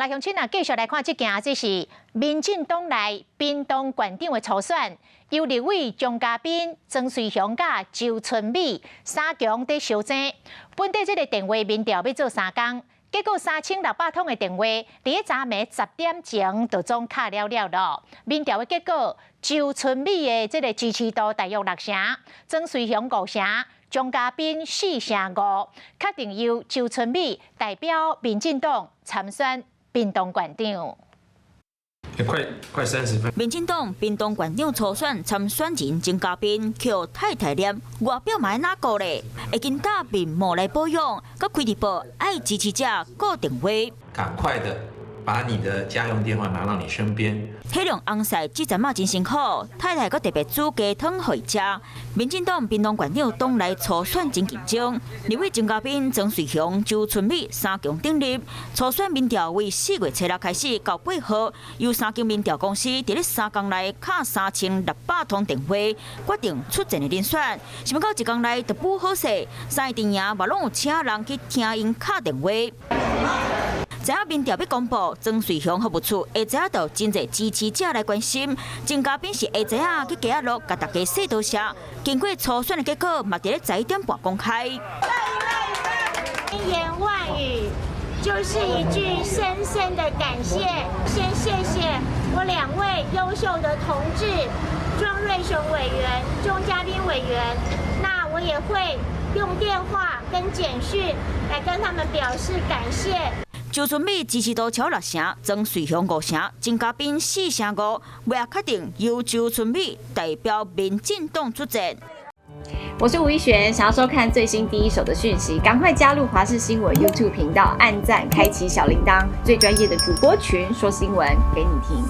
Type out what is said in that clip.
来，乡亲啊，继续来看这件，这是民进党内屏东县长的初选，由立委张嘉宾、曾瑞雄甲周春美三强在相争。本地这个电话民调要做3天，结果3600通的电话，伫昨暝10点前就总卡了了。民调的结果，周春美的这个支持度大约6成，曾瑞雄5成。张嘉宾4成5，确定由周春美代表民进党参选屏东县长。快30分。民进党屏东县长初选参选人曾嘉宾靠太太念外表嘛哪个咧？会跟大面膜来保养，佮开直播爱支持者固定话。赶快的把你的家用电话拿到你身边。体谅翁婿这阵嘛真辛苦，太太佮特别煮鸡汤回家。民进党屏东县长党内初选真紧张，立委曾嘉宾、曾瑞雄、周春美三强鼎立。初选民调为4月7日开始到8号，由三间民调公司伫咧3天内卡3600通电话，决定出战的人选。想到1天内就补好势，三个阵营嘛拢有请人去听因敲电话。知影民调要公布，曾瑞雄服务处下早就真侪支持者来关心。曾嘉宾是下早去街仔路，甲大家说多谢。经过初选的结果，嘛伫咧11点半公开。千言万语就是一句深深的感谢，先谢谢我2位优秀的同志，庄瑞雄委员、钟嘉宾委员。那我也会用电话跟简讯来跟他们表示感谢。周春美支持度超6成，曾瑞雄5成，曾嘉宾4成5，未确定由周春美代表民进党出战。我是吴一璇，想要收看最新第一手的讯息，赶快加入华视新闻 YouTube 频道，按赞，开启小铃铛，最专业的主播群说新闻给你听。